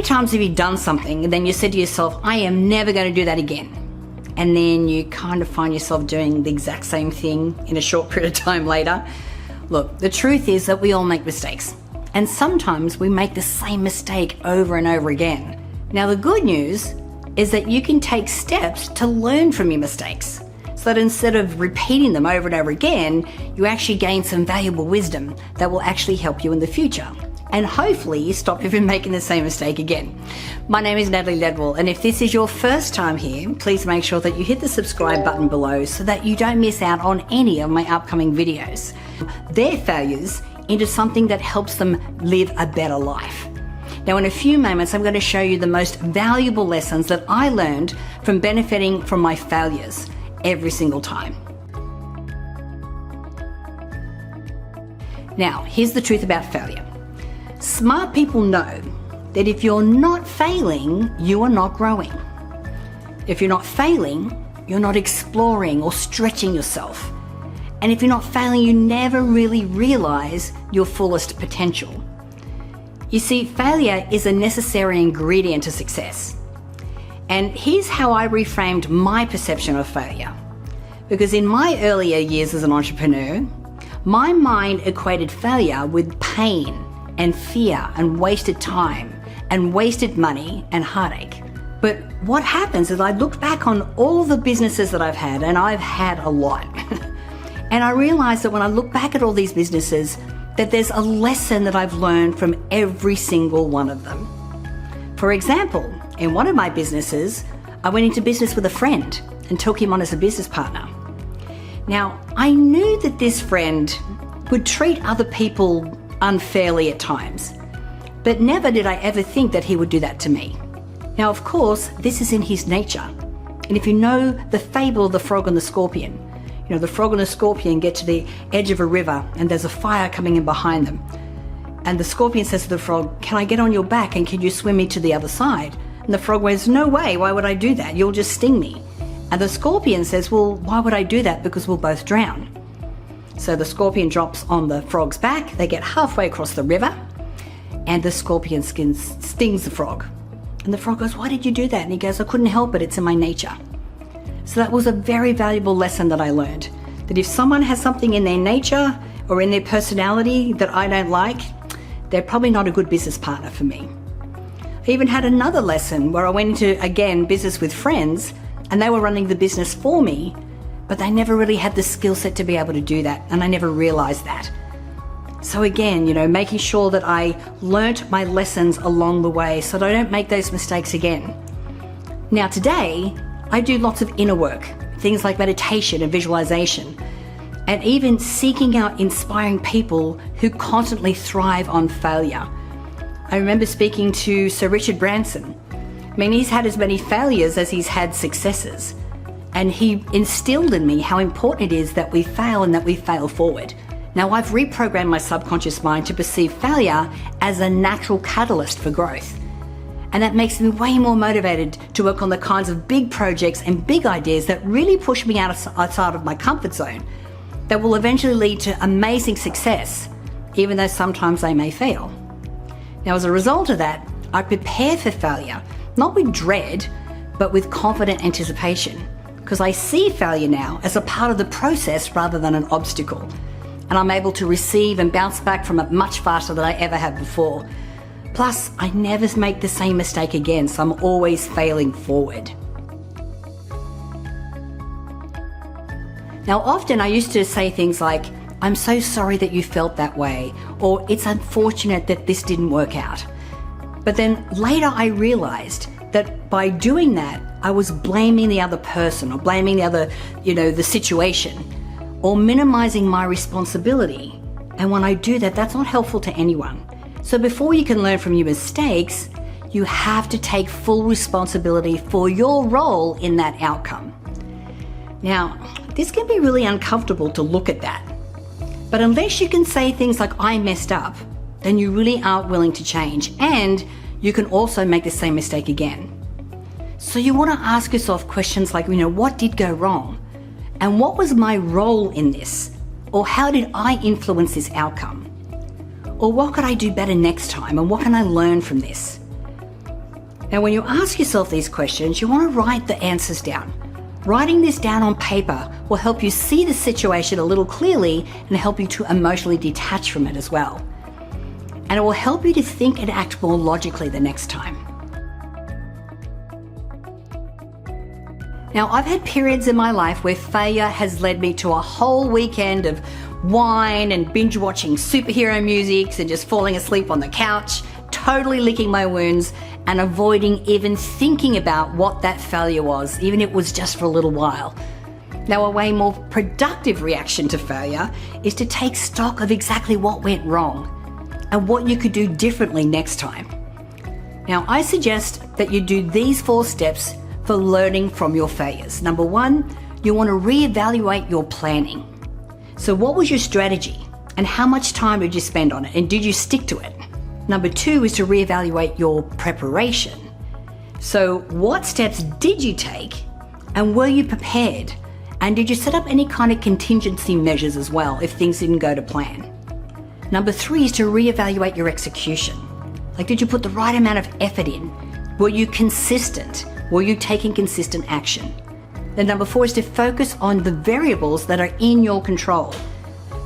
times have you done something and then you said to yourself, I am never going to do that again? And then you kind of find yourself doing the exact same thing in a short period of time later. Look, the truth is that we all make mistakes. And sometimes we make the same mistake over and over again. Now, the good news is that you can take steps to learn from your mistakes, so that instead of repeating them over and over again, you actually gain some valuable wisdom that will actually help you in the future. And hopefully stop you from making the same mistake again. My name is Natalie Ledwell, and if this is your first time here, please make sure that you hit the subscribe button below so that you don't miss out on any of my upcoming videos. Their failures into something that helps them live a better life. Now, in a few moments, I'm going to show you the most valuable lessons that I learned from benefiting from my failures every single time. Now, here's the truth about failure. Smart people know that if you're not failing, you are not growing. If you're not failing, you're not exploring or stretching yourself. And if you're not failing, you never really realize your fullest potential. You see, failure is a necessary ingredient to success. And here's how I reframed my perception of failure. Because in my earlier years as an entrepreneur, my mind equated failure with pain and fear and wasted time and wasted money and heartache. But what happens is I look back on all the businesses that I've had, and I've had a lot. And I realized that when I look back at all these businesses, that there's a lesson that I've learned from every single one of them. For example, in one of my businesses, I went into business with a friend and took him on as a business partner. Now, I knew that this friend would treat other people unfairly at times, but never did I ever think that he would do that to me. Now, of course, this is in his nature. And if you know the fable of the frog and the scorpion, the frog and the scorpion get to the edge of a river and there's a fire coming in behind them. And the scorpion says to the frog, can I get on your back and can you swim me to the other side? And the frog goes, no way, why would I do that? You'll just sting me. And the scorpion says, well, why would I do that? Because we'll both drown. So the scorpion drops on the frog's back, they get halfway across the river, and the scorpion stings the frog. And the frog goes, why did you do that? And he goes, I couldn't help it, it's in my nature. So that was a very valuable lesson that I learned, that if someone has something in their nature or in their personality that I don't like, they're probably not a good business partner for me. I even had another lesson where I went into, again, business with friends, and they were running the business for me, but they never really had the skill set to be able to do that, and I never realized that. So again, making sure that I learnt my lessons along the way so that I don't make those mistakes again. Now today, I do lots of inner work, things like meditation and visualization, and even seeking out inspiring people who constantly thrive on failure. I remember speaking to Sir Richard Branson. I mean, he's had as many failures as he's had successes. And he instilled in me how important it is that we fail and that we fail forward. Now, I've reprogrammed my subconscious mind to perceive failure as a natural catalyst for growth. And that makes me way more motivated to work on the kinds of big projects and big ideas that really push me outside of my comfort zone, that will eventually lead to amazing success, even though sometimes they may fail. Now, as a result of that, I prepare for failure, not with dread, but with confident anticipation, because I see failure now as a part of the process rather than an obstacle. And I'm able to receive and bounce back from it much faster than I ever have before. Plus, I never make the same mistake again, so I'm always failing forward. Now, often I used to say things like, I'm so sorry that you felt that way, or it's unfortunate that this didn't work out. But then later I realized that by doing that, I was blaming the other person or blaming the other, the situation, or minimizing my responsibility. And when I do that, that's not helpful to anyone. So before you can learn from your mistakes, you have to take full responsibility for your role in that outcome. Now, this can be really uncomfortable to look at that. But unless you can say things like, I messed up, then you really aren't willing to change. And you can also make the same mistake again. So you want to ask yourself questions like, what did go wrong? And what was my role in this? Or how did I influence this outcome? Or what could I do better next time? And what can I learn from this? Now, when you ask yourself these questions, you want to write the answers down. Writing this down on paper will help you see the situation a little clearly and help you to emotionally detach from it as well. And it will help you to think and act more logically the next time. Now, I've had periods in my life where failure has led me to a whole weekend of wine and binge watching superhero music and just falling asleep on the couch, totally licking my wounds and avoiding even thinking about what that failure was, even if it was just for a little while. Now, a way more productive reaction to failure is to take stock of exactly what went wrong and what you could do differently next time. Now, I suggest that you do these 4 steps for learning from your failures. Number 1, you want to reevaluate your planning. So what was your strategy and how much time did you spend on it and did you stick to it? Number 2 is to reevaluate your preparation. So what steps did you take and were you prepared? And did you set up any kind of contingency measures as well if things didn't go to plan? Number 3 is to reevaluate your execution. Like, did you put the right amount of effort in? Were you consistent? Were you taking consistent action? Then number 4 is to focus on the variables that are in your control,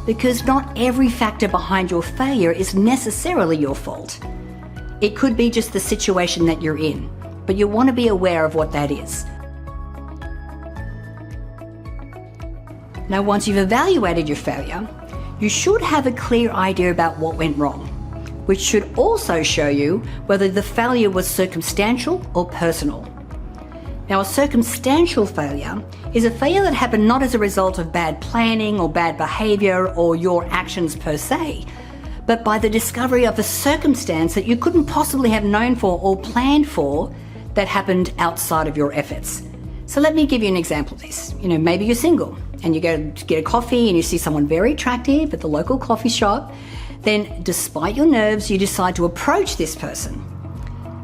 because not every factor behind your failure is necessarily your fault. It could be just the situation that you're in, but you want to be aware of what that is. Now, once you've evaluated your failure, you should have a clear idea about what went wrong, which should also show you whether the failure was circumstantial or personal. Now, a circumstantial failure is a failure that happened not as a result of bad planning or bad behaviour or your actions per se, but by the discovery of a circumstance that you couldn't possibly have known for or planned for that happened outside of your efforts. So let me give you an example of this. Maybe you're single and you go to get a coffee and you see someone very attractive at the local coffee shop. Then, despite your nerves, you decide to approach this person.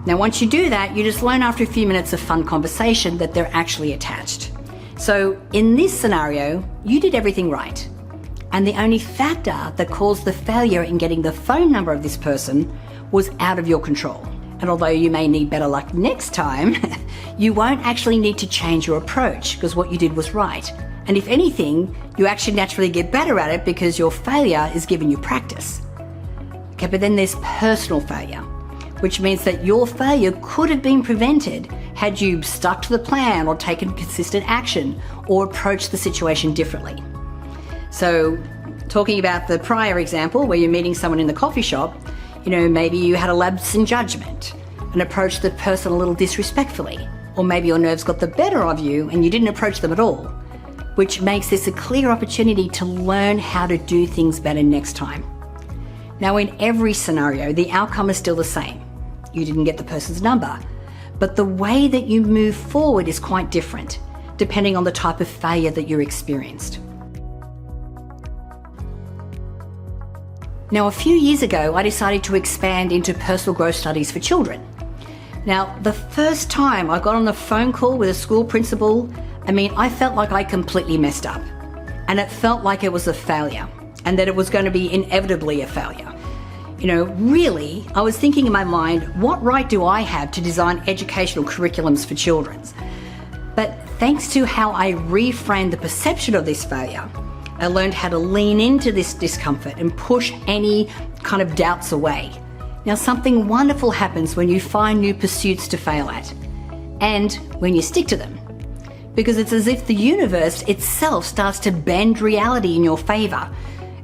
Now, once you do that, you just learn after a few minutes of fun conversation that they're actually attached. So in this scenario, you did everything right. And the only factor that caused the failure in getting the phone number of this person was out of your control. And although you may need better luck next time, you won't actually need to change your approach because what you did was right. And if anything, you actually naturally get better at it because your failure is giving you practice. Okay, but then there's personal failure, which means that your failure could have been prevented had you stuck to the plan or taken consistent action or approached the situation differently. So, talking about the prior example where you're meeting someone in the coffee shop, maybe you had a lapse in judgment and approached the person a little disrespectfully, or maybe your nerves got the better of you and you didn't approach them at all, which makes this a clear opportunity to learn how to do things better next time. Now, in every scenario, the outcome is still the same. You didn't get the person's number, but the way that you move forward is quite different, depending on the type of failure that you experienced. Now, a few years ago, I decided to expand into personal growth studies for children. Now, the first time I got on the phone call with a school principal, I felt like I completely messed up, and it felt like it was a failure, and that it was going to be inevitably a failure. Really, I was thinking in my mind, what right do I have to design educational curriculums for children? But thanks to how I reframed the perception of this failure, I learned how to lean into this discomfort and push any kind of doubts away. Now, something wonderful happens when you find new pursuits to fail at, and when you stick to them. Because it's as if the universe itself starts to bend reality in your favour,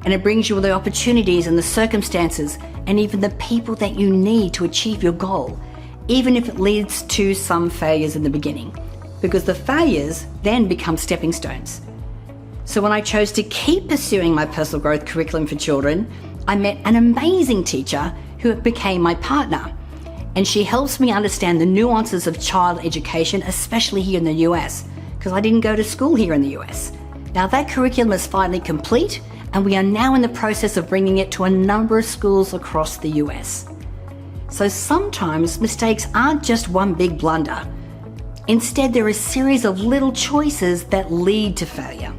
and it brings you the opportunities and the circumstances and even the people that you need to achieve your goal, even if it leads to some failures in the beginning, because the failures then become stepping stones. So when I chose to keep pursuing my personal growth curriculum for children, I met an amazing teacher who became my partner, and she helps me understand the nuances of child education, especially here in the US, because I didn't go to school here in the US. Now that curriculum is finally complete, and we are now in the process of bringing it to a number of schools across the US. So sometimes mistakes aren't just one big blunder. Instead, they're a series of little choices that lead to failure.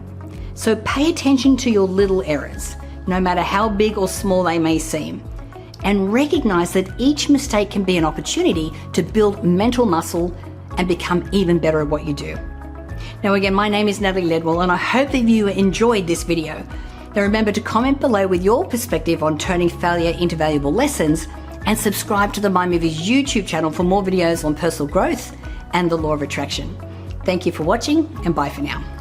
So pay attention to your little errors, no matter how big or small they may seem, and recognize that each mistake can be an opportunity to build mental muscle and become even better at what you do. Now again, my name is Natalie Ledwell, and I hope that you enjoyed this video. Now remember to comment below with your perspective on turning failure into valuable lessons, and subscribe to the Mind Movers YouTube channel for more videos on personal growth and the law of attraction. Thank you for watching, and bye for now.